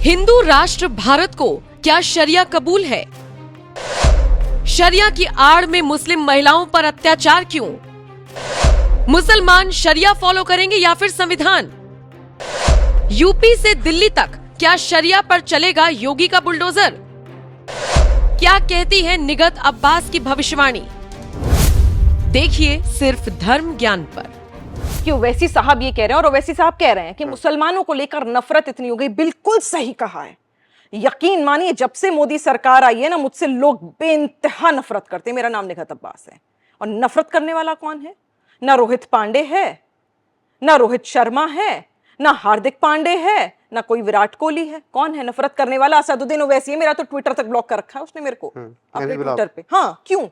हिंदू राष्ट्र भारत को क्या शरिया कबूल है? शरिया की आड़ में मुस्लिम महिलाओं पर अत्याचार क्यों? मुसलमान शरिया फॉलो करेंगे या फिर संविधान? यूपी से दिल्ली तक क्या शरिया पर चलेगा योगी का बुलडोजर? क्या कहती है निगहत अब्बास की भविष्यवाणी? देखिए सिर्फ धर्म ज्ञान पर। कि ओवैसी साहब ये कह रहे हैं और ओवैसी साहब कह रहे हैं कि मुसलमानों को लेकर नफरत इतनी हो गई। बिल्कुल सही कहा है। यकीन मानिए जब से मोदी सरकार आई है ना, मुझसे लोग बेइंतहा नफरत करते हैं। मेरा नाम निगहत अब्बास है और नफरत करने वाला कौन है? ना रोहित पांडे है, ना रोहित शर्मा है, ना हार्दिक पांडे है, ना कोई विराट कोहली है। कौन है नफरत करने वाला? असदुद्दीन ओवैसी है। मेरा तो ट्विटर तक ब्लॉक कर रखा है उसने मेरे को अपने ट्विटर पे। हाँ, क्यों?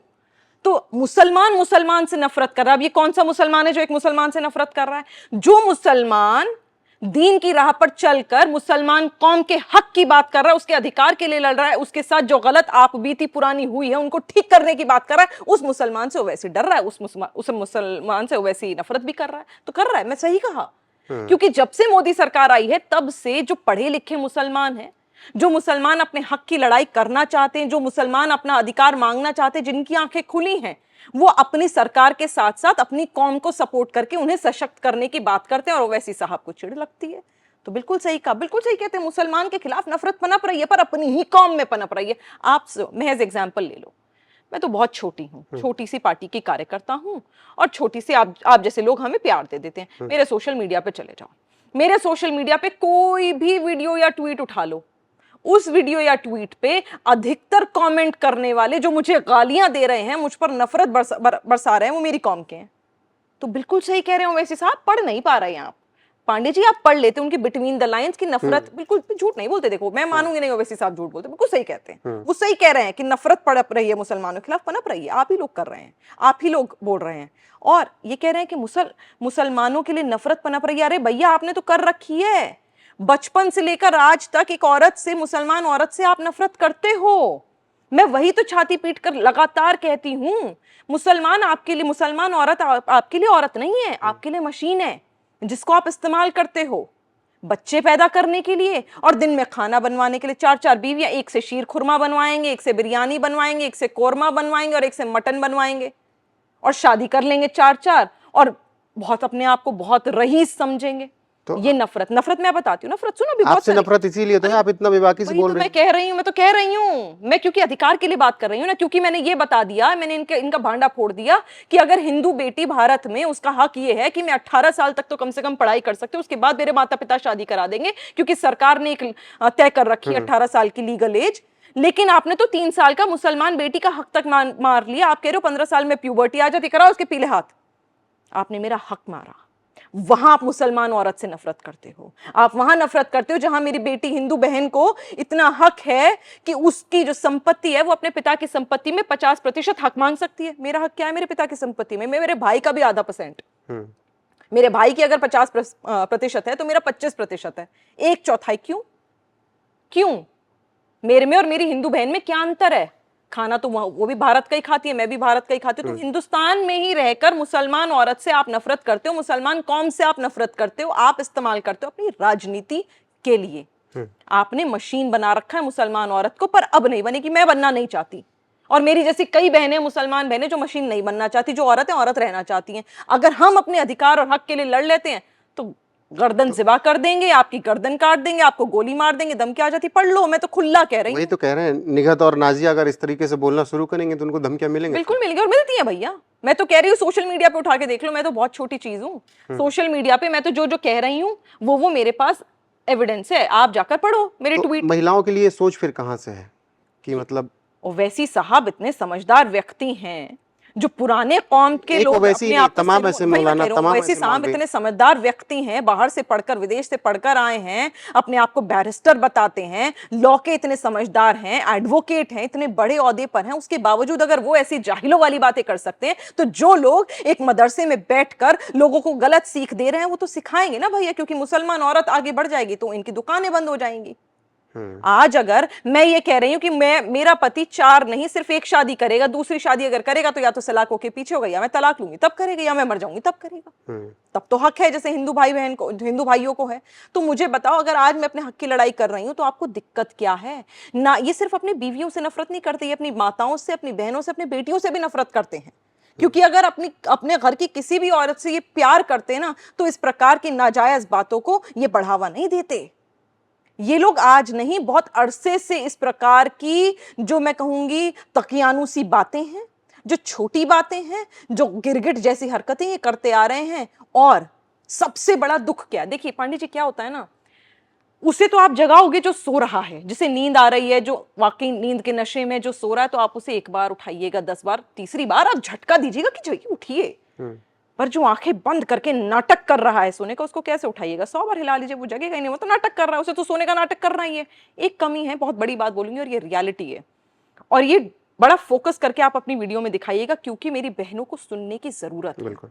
तो मुसलमान से नफरत कर रहा है। अब ये कौन सा मुसलमान है जो एक मुसलमान से नफरत कर रहा है? जो मुसलमान दीन की राह पर चलकर मुसलमान कौम के हक की बात कर रहा है, उसके अधिकार के लिए लड़ रहा है, उसके साथ जो गलत आप बीती पुरानी हुई है उनको ठीक करने की बात कर रहा है, उस मुसलमान से ओवैसी डर रहा है, उस मुसलमान से ओवैसी नफरत भी कर रहा है। तो कर रहा है, मैं सही कहा। क्योंकि जब से मोदी सरकार आई है तब से जो पढ़े लिखे मुसलमान हैं, जो मुसलमान अपने हक की लड़ाई करना चाहते हैं, जो मुसलमान अपना अधिकार मांगना चाहते हैं, जिनकी आंखें खुली हैं, वो अपनी सरकार के साथ साथ अपनी कौम को सपोर्ट करके उन्हें सशक्त करने की बात करते हैं और ओवैसी साहब को चिढ़ लगती है। तो बिल्कुल सही कहा, बिल्कुल सही कहते हैं। मुसलमान के खिलाफ नफरत पनप रही है, पर अपनी ही कौम में पनप रही है। आप महज एग्जाम्पल ले लो, मैं तो बहुत छोटी हूँ, छोटी सी पार्टी की कार्यकर्ता हूँ और छोटी सी आप जैसे लोग हमें प्यार दे देते हैं। मेरे सोशल मीडिया पे चले जाओ, मेरे सोशल मीडिया पे कोई भी वीडियो या ट्वीट उठा लो, उस वीडियो या ट्वीट पे अधिकतर कमेंट करने वाले जो मुझे गालियां दे रहे हैं, मुझ पर नफरत बरसा रहे हैं, वो मेरी कौम के हैं। तो बिल्कुल सही कह रहे हो वैसे साहब, पढ़ नहीं पा रहे हैं आप। पांडे जी आप पढ़ लेते, उनकी बिटवीन द लाइंस की नफरत, बिल्कुल झूठ नहीं बोलते। देखो मैं मानूंगी नहीं ओवैसी साहब झूठ बोलते, बिल्कुल सही कहते हैं। वो सही कह रहे हैं कि नफरत पनप रही है, मुसलमानों के खिलाफ पनप रही है। आप ही लोग कर रहे हैं, आप ही लोग बोल रहे हैं और ये कह रहे हैं कि मुसलमानों के लिए नफरत पनप रही है। अरे भैया आपने तो कर रखी है। बचपन से लेकर आज तक एक औरत से, मुसलमान औरत से आप नफरत करते हो। मैं वही तो छाती पीट कर लगातार कहती हूं, मुसलमान आपके लिए, मुसलमान औरत आपके लिए औरत नहीं है, आपके लिए मशीन है जिसको आप इस्तेमाल करते हो बच्चे पैदा करने के लिए और दिन में खाना बनवाने के लिए। 4-4 बीवियां, एक से शीर खुरमा बनवाएंगे, एक से बिरयानी बनवाएंगे, एक से कोरमा बनवाएंगे और एक से मटन बनवाएंगे और शादी कर लेंगे 4-4 और बहुत अपने आप को बहुत रईस समझेंगे। तो ये नफरत मैं बताती हूँ। नफरत सुनो, भी बहुत आपसे नफरत इसीलिए तो है, आप इतना बेबाकी से बोल रहे हैं। मैं कह रही हूँ, मैं तो कह रही हूँ, मैं क्योंकि अधिकार के लिए बात कर रही हूँ ना, क्योंकि मैंने ये बता दिया, मैंने इनका भांडा फोड़ दिया कि अगर हिंदू बेटी भारत में, उसका हक ये है कि मैं 18 साल तक तो कम से कम पढ़ाई कर सकती हूँ, उसके बाद मेरे माता पिता शादी करा देंगे, क्योंकि सरकार ने एक तय कर रखी है 18 साल की लीगल एज। लेकिन आपने तो 3 साल का मुसलमान बेटी का हक तक मार लिया। आप कह रहे हो 15 साल में प्यूबर्टी आ जाती, कराओ उसके पीले हाथ। आपने मेरा हक मारा। वहां आप मुसलमान औरत से नफरत करते हो। आप वहां नफरत करते हो जहां मेरी बेटी हिंदू बहन को इतना हक है कि उसकी जो संपत्ति है वो अपने पिता की संपत्ति में 50% हक मांग सकती है। मेरा हक क्या है मेरे पिता की संपत्ति में? मेरे भाई का भी आधा %। मेरे भाई की अगर 50% है तो मेरा 25% है, 1/4। क्यों? मेरे में और मेरी हिंदू बहन में क्या अंतर है? खाना तो वो भी भारत का ही खाती है, मैं भी भारत का ही खाती हूँ। तो हिंदुस्तान में ही रहकर मुसलमान औरत से आप नफरत करते हो, मुसलमान कौम से आप नफरत करते हो, आप इस्तेमाल करते हो अपनी राजनीति के लिए। आपने मशीन बना रखा है मुसलमान औरत को, पर अब नहीं बनेगी। मैं बनना नहीं चाहती और मेरी जैसी कई बहनें, मुसलमान बहनें जो मशीन नहीं बनना चाहती, जो औरतें औरत रहना चाहती हैं। अगर हम अपने अधिकार और हक के लिए लड़ लेते हैं तो गर्दन जिबा कर देंगे, आपकी गर्दन काट देंगे, आपको गोली मार देंगे, धमकी आ जाती। पढ़ लो, मैं तो खुला कह रही हूं। वही तो कह रहे हैं, निगहत और नाजिया अगर इस तरीके से बोलना शुरू करेंगे तो उनको धमकियां मिलेंगी। बिल्कुल मिलेंगी और मिलती है भैया। मैं तो कह रही हूँ सोशल मीडिया पे उठा के देख लो, मैं तो बहुत छोटी चीज हूँ। सोशल मीडिया पे मैं तो जो कह रही हूँ वो मेरे पास एविडेंस है। आप जाकर पढ़ो मेरे ट्वीट। महिलाओं के लिए सोच फिर कहां से है कि मतलब ओवैसी साहब इतने समझदार व्यक्ति हैं, जो पुराने कौम के लोग अपने आप को, तमाम ऐसे मौलाना, तमाम वैसे साहब इतने समझदार व्यक्ति हैं, बाहर से पढ़कर, विदेश से पढ़कर आए हैं, अपने आप को बैरिस्टर बताते हैं, लॉ के इतने समझदार हैं, एडवोकेट हैं, इतने बड़े ओहदे पर हैं, उसके बावजूद अगर वो ऐसी जाहिलों वाली बातें कर सकते हैं, तो जो लोग एक मदरसे में बैठकर लोगों को गलत सीख दे रहे हैं वो तो सिखाएंगे ना भैया। क्योंकि मुसलमान औरत आगे बढ़ जाएगी तो इनकी दुकानें बंद हो जाएंगी। आज अगर मैं ये कह रही हूं कि मेरा पति 4 नहीं सिर्फ 1 शादी करेगा, दूसरी शादी अगर करेगा तो या तो सलाख होके पीछे होगा, या मैं तलाक लूंगी तब करेगा, या मैं मर जाऊंगी तब करेगा। तब तो हक है, जैसे हिंदू भाइयों को है। तो मुझे बताओ, अगर आज मैं अपने हक की लड़ाई कर रही हूं तो आपको दिक्कत क्या है? ना ये सिर्फ अपनी बीवियों से नफरत नहीं करते, ये अपनी माताओं से, अपनी बहनों से, अपनी बेटियों से भी नफरत करते हैं। क्योंकि अगर अपने घर की किसी भी औरत से ये प्यार करते ना, तो इस प्रकार की नाजायज बातों को ये बढ़ावा नहीं देते। ये लोग आज नहीं, बहुत अरसे से इस प्रकार की, जो मैं कहूंगी तकियानुसी बातें हैं, जो छोटी बातें हैं, जो गिरगिट जैसी हरकतें ये करते आ रहे हैं। और सबसे बड़ा दुख क्या है, देखिए पांडे जी, क्या होता है ना, उसे तो आप जगाओगे जो सो रहा है, जिसे नींद आ रही है, जो वाकई नींद के नशे में जो सो रहा है, तो आप उसे 1 बार उठाइएगा, 10 बार, तीसरी बार आप झटका दीजिएगा कि जाइए उठिए। पर जो आंखें बंद करके नाटक कर रहा है सोने का, उसको कैसे उठाइएगा? 100 बार हिला लीजिए, वो जगेगा ही नहीं, वो तो नाटक कर रहा है, उसे तो सोने का नाटक करना ही है। एक कमी है, बहुत बड़ी बात बोलूंगी, और ये रियलिटी है, और ये बड़ा फोकस करके आप अपनी वीडियो में दिखाइएगा, क्योंकि मेरी बहनों को सुनने की जरूरत है।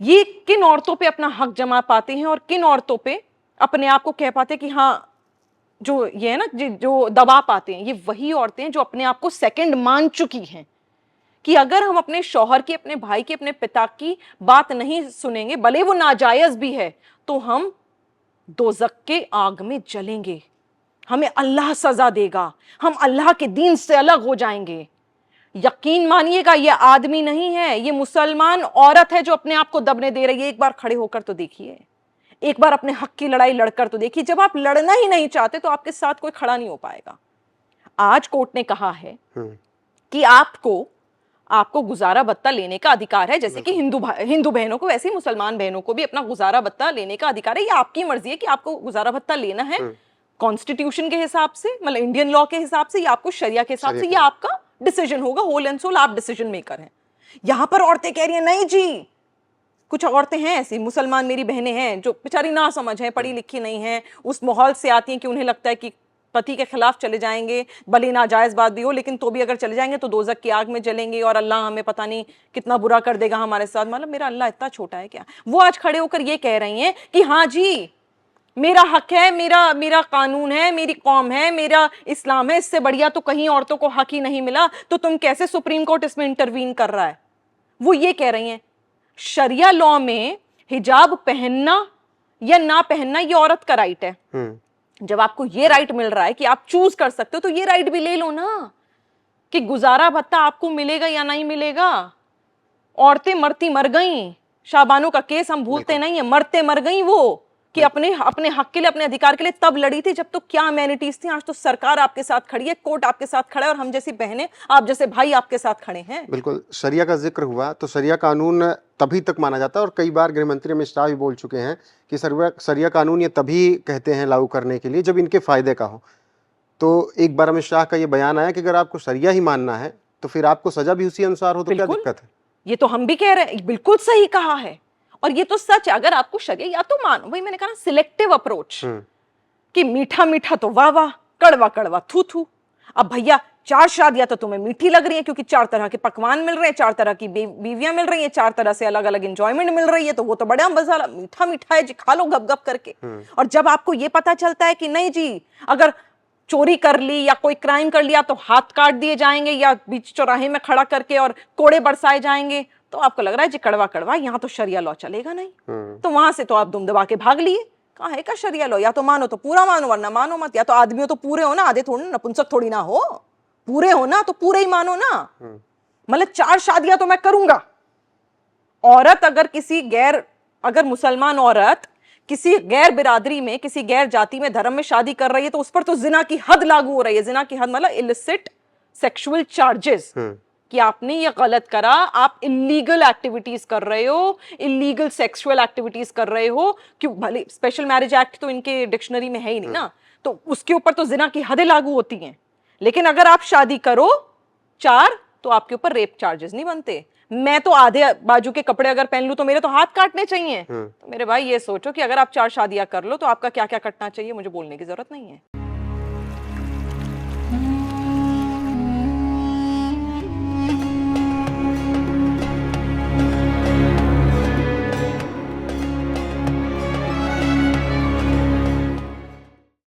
ये किन औरतों पे अपना हक जमा पाते हैं, और किन औरतों पे अपने आप को कह पाते हैं कि हाँ, जो ये है ना, जो दबा पाते हैं, ये वही औरतें हैं जो अपने आप को सेकंड मान चुकी हैं कि अगर हम अपने शौहर की, अपने भाई की, अपने पिता की बात नहीं सुनेंगे, भले वो नाजायज भी है, तो हम दोज़ख के आग में जलेंगे, हमें अल्लाह सजा देगा, हम अल्लाह के दीन से अलग हो जाएंगे। यकीन मानिएगा, ये आदमी नहीं है, ये मुसलमान औरत है जो अपने आप को दबने दे रही है। एक बार खड़े होकर तो देखिए, एक बार अपने हक की लड़ाई लड़कर तो देखिए। जब आप लड़ना ही नहीं चाहते तो आपके साथ कोई खड़ा नहीं हो पाएगा। आज कोर्ट ने कहा है कि आपको गुजारा भत्ता लेने का अधिकार है, जैसे कि हिंदू बहनों को, वैसे ही मुसलमान बहनों को भी अपना गुजारा भत्ता लेने का अधिकार है। ये आपकी मर्जी है कि आपको गुजारा भत्ता लेना है कॉन्स्टिट्यूशन के हिसाब से, मतलब इंडियन लॉ के हिसाब से, या आपको शरिया के हिसाब से। ये आपका डिसीजन होगा, होल एंड सोल आप डिसीजन मेकर हैं। यहां पर औरतें कह रही हैं नहीं जी, कुछ औरतें हैं ऐसी, मुसलमान मेरी बहनें हैं जो बेचारी ना समझ है, पढ़ी लिखी नहीं है, उस माहौल से आती हैं कि उन्हें लगता है कि पति के खिलाफ चले जाएंगे, भले नाजायज बात भी हो, लेकिन तो भी अगर चले जाएंगे तो दोज़ख की आग में जलेंगे, और अल्लाह हमें पता नहीं कितना बुरा कर देगा हमारे साथ। मतलब मेरा अल्लाह इतना छोटा है क्या? वो आज खड़े होकर ये कह रही हैं कि हाँ जी, मेरा हक है, मेरा कानून है, मेरी कौम है, मेरा इस्लाम है, इससे बढ़िया तो कहीं औरतों को हक ही नहीं मिला, तो तुम कैसे, सुप्रीम कोर्ट इसमें इंटरवीन कर रहा है? वो ये कह रही हैं शरिया लॉ में हिजाब पहनना या ना पहनना ये औरत का राइट है। जब आपको ये राइट मिल रहा है कि आप चूज कर सकते हो, तो ये राइट भी ले लो ना कि गुजारा भत्ता आपको मिलेगा या नहीं मिलेगा। औरतें मरती मर गईं, शाबानो का केस हम भूलते नहीं है, मरते मर गईं वो, कि अपने हक के लिए, अपने अधिकार के लिए तब लड़ी थी जब तो क्या अमेनिटीज थी। आज तो सरकार आपके साथ खड़ी है, कोर्ट आपके साथ खड़ा है, और हम जैसी बहनें, आप जैसे भाई आपके साथ खड़े हैं। बिल्कुल, शरिया का जिक्र हुआ तो शरिया कानून तभी तक माना जाता है, और कई बार गृह मंत्री अमित शाह भी बोल चुके हैं कि शरिया कानून ये तभी कहते हैं लागू करने के लिए जब इनके फायदे का हो। तो एक बार अमित शाह का ये बयान आया कि अगर आपको शरिया ही मानना है तो फिर आपको सजा भी उसी अनुसार हो, तो क्या दिक्कत है? ये तो हम भी कह रहे हैं, बिल्कुल सही कहा है, और ये तो सच है। अगर आपको शरिया, या तो मानो, वही मैंने कहा सिलेक्टिव अप्रोच, कि मीठा मीठा तो वाह वाह, कड़वा कड़वा थू थू। अब भैया 4 शादियां तो तुम्हें मीठी लग रही है, क्योंकि 4 तरह के पकवान मिल रहे हैं, 4 तरह की बीवियां मिल रही हैं, 4 तरह से अलग अलग एंजॉयमेंट मिल रही है, तो वो तो बड़ा मजा, मीठा मीठा है जी, खा लो गप गप करके। और जब आपको ये पता चलता है कि नहीं जी, अगर चोरी कर ली या कोई क्राइम कर लिया तो हाथ काट दिए जाएंगे, या बीच चौराहे में खड़ा करके और कोड़े बरसाए जाएंगे, तो आपको लग रहा है जी कड़वा कड़वा, यहाँ तो शरिया लॉ चलेगा नहीं। तो वहां से तो आप दुम दबा के भाग लिए। कहाँ है का शरिया लॉ? या तो मानो तो पूरा मानो, वरना मानो मत। या तो आदमियों तो पूरे हो ना, आधे थोड़ी, नपुंसक थोड़ी ना हो, पूरे हो ना तो पूरे ही मानो ना। मतलब 4 शादियां तो मैं करूंगा। औरत अगर मुसलमान औरत किसी गैर बिरादरी में, किसी गैर जाति में, धर्म में शादी कर रही है, तो उस पर तो जिना की हद लागू हो रही है। जिना की हद मतलब इलिसिट सेक्सुअल चार्जेस, कि आपने ये गलत करा, आप इलीगल एक्टिविटीज कर रहे हो, इलीगल सेक्सुअल एक्टिविटीज कर रहे हो। क्यों? भले स्पेशल मैरिज एक्ट तो इनके डिक्शनरी में है ही नहीं ना, तो उसके ऊपर तो जिना की हदें लागू होती हैं। लेकिन अगर आप शादी करो 4, तो आपके ऊपर रेप चार्जेस नहीं बनते। मैं तो आधे बाजू के कपड़े अगर पहन लूं तो मेरे तो हाथ काटने चाहिए। तो मेरे भाई ये सोचो कि अगर आप 4 शादियां कर लो तो आपका क्या क्या कटना चाहिए, मुझे बोलने की जरूरत नहीं है।